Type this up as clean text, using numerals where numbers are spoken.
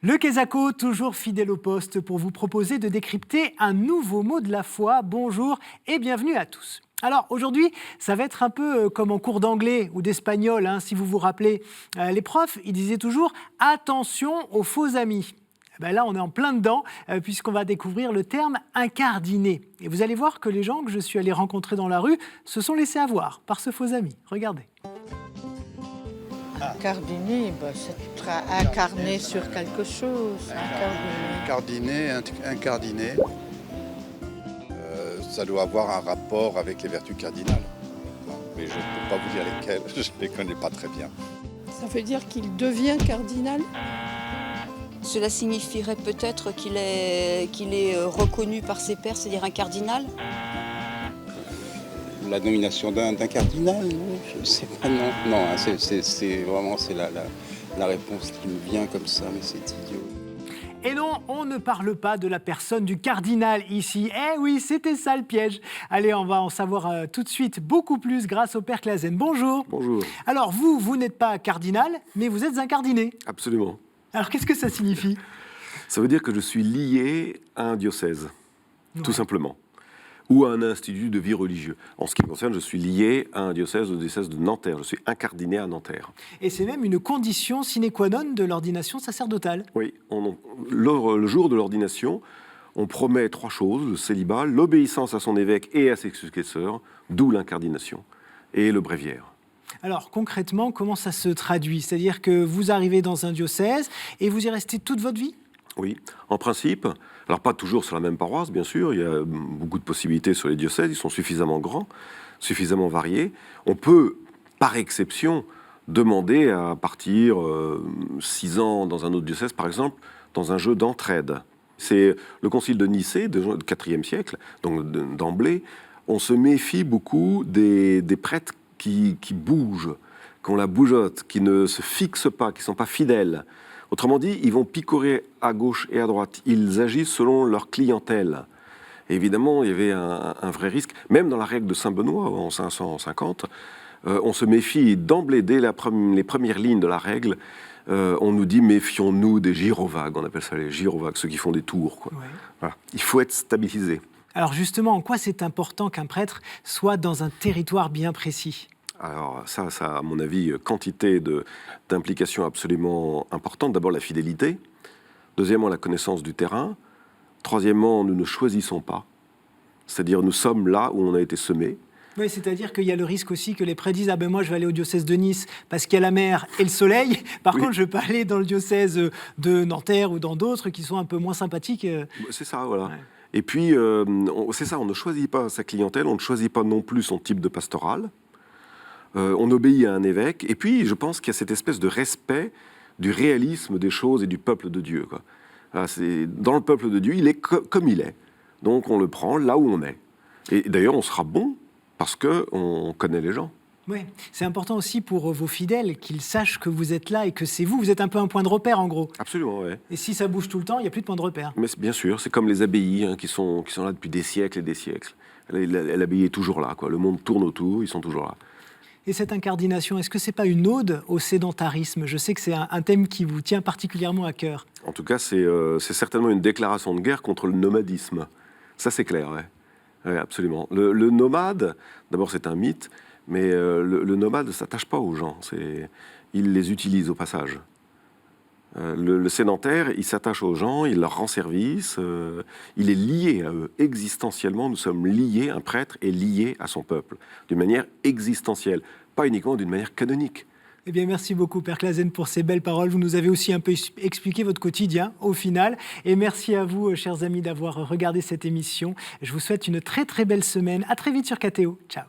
Le Quesaco, toujours fidèle au poste pour vous proposer de décrypter un nouveau mot de la foi. Bonjour et bienvenue à tous. Alors aujourd'hui, ça va être un peu comme en cours d'anglais ou d'espagnol, si vous vous rappelez. Les profs, ils disaient toujours « attention aux faux amis ». Là, on est en plein dedans, puisqu'on va découvrir le terme « incardiné ». Et vous allez voir que les gens que je suis allé rencontrer dans la rue se sont laissés avoir par ce faux ami. Regardez. Incardiné, c'est incarné sur quelque chose. Incardiné. Ça doit avoir un rapport avec les vertus cardinales. Mais je ne peux pas vous dire lesquelles, je ne les connais pas très bien. Ça veut dire qu'il devient cardinal ? Cela signifierait peut-être qu'il est reconnu par ses pairs, c'est-à-dire un cardinal ? La nomination d'un cardinal, non, je ne sais pas, non. Non, c'est vraiment la réponse qui me vient comme ça, mais c'est idiot. Et non, on ne parle pas de la personne du cardinal ici. Eh oui, c'était ça le piège. Allez, on va en savoir tout de suite beaucoup plus grâce au Père Clasen. Bonjour. Bonjour. Alors vous n'êtes pas cardinal, mais vous êtes incardiné. Absolument. Alors qu'est-ce que ça signifie ? Ça veut dire que je suis lié à un diocèse, tout Ouais. simplement, ou à un institut de vie religieux. En ce qui me concerne, je suis lié à un diocèse, au diocèse de Nanterre. Je suis incardiné à Nanterre. Et c'est même une condition sine qua non de l'ordination sacerdotale. Oui, le jour de l'ordination, on promet 3 choses, le célibat, l'obéissance à son évêque et à ses successeurs, d'où l'incardination, et le bréviaire. Alors concrètement, comment ça se traduit ? C'est-à-dire que vous arrivez dans un diocèse et vous y restez toute votre vie ? Oui, en principe, alors pas toujours sur la même paroisse, bien sûr, il y a beaucoup de possibilités sur les diocèses, ils sont suffisamment grands, suffisamment variés. On peut, par exception, demander à partir 6 ans dans un autre diocèse, par exemple, dans un jeu d'entraide. C'est le concile de Nicée, de IVe siècle, donc d'emblée, on se méfie beaucoup des prêtres qui bougent, qui ont la bougeotte, qui ne se fixent pas, qui ne sont pas fidèles. Autrement dit, ils vont picorer à gauche et à droite. Ils agissent selon leur clientèle. Et évidemment, il y avait un vrai risque. Même dans la règle de Saint-Benoît, en 550, on se méfie d'emblée, dès les premières lignes de la règle, on nous dit « méfions-nous des gyrovagues ». On appelle ça les gyrovagues, ceux qui font des tours, quoi. Ouais. Voilà. Il faut être stabilisé. Alors justement, en quoi c'est important qu'un prêtre soit dans un territoire bien précis ? Alors ça a, à mon avis, quantité d'implications absolument importantes. D'abord, la fidélité. Deuxièmement, la connaissance du terrain. Troisièmement, nous ne choisissons pas. C'est-à-dire, nous sommes là où on a été semés. Oui, c'est-à-dire qu'il y a le risque aussi que les prêtres disent « Ah ben moi, je vais aller au diocèse de Nice parce qu'il y a la mer et le soleil. Par contre, je peux aller dans le diocèse de Nanterre ou dans d'autres qui sont un peu moins sympathiques. » C'est ça, voilà. Ouais. Et puis, c'est ça, on ne choisit pas sa clientèle, on ne choisit pas non plus son type de pastoral. On obéit à un évêque. Et puis, je pense qu'il y a cette espèce de respect du réalisme des choses et du peuple de Dieu, quoi. Dans le peuple de Dieu, il est comme il est. Donc, on le prend là où on est. Et d'ailleurs, on sera bon parce qu'on connaît les gens. Oui, c'est important aussi pour vos fidèles qu'ils sachent que vous êtes là et que c'est vous. Vous êtes un peu un point de repère, en gros. Absolument, oui. Et si ça bouge tout le temps, il n'y a plus de point de repère. Mais bien sûr, c'est comme les abbayes qui sont là depuis des siècles et des siècles. L'abbaye est toujours là, quoi. Le monde tourne autour, ils sont toujours là. Et cette incardination, est-ce que ce n'est pas une ode au sédentarisme ? Je sais que c'est un thème qui vous tient particulièrement à cœur. En tout cas, c'est certainement une déclaration de guerre contre le nomadisme. Ça, c'est clair, ouais. Ouais, absolument. Le nomade, d'abord, c'est un mythe, mais le nomade ne s'attache pas aux gens. Il les utilise au passage. Le sédentaire, il s'attache aux gens, il leur rend service, il est lié à eux. Existentiellement, nous sommes liés, un prêtre est lié à son peuple, d'une manière existentielle, pas uniquement d'une manière canonique. Eh bien, merci beaucoup, Père Clasen, pour ces belles paroles. Vous nous avez aussi un peu expliqué votre quotidien, au final. Et merci à vous, chers amis, d'avoir regardé cette émission. Je vous souhaite une très, très belle semaine. À très vite sur KTO. Ciao.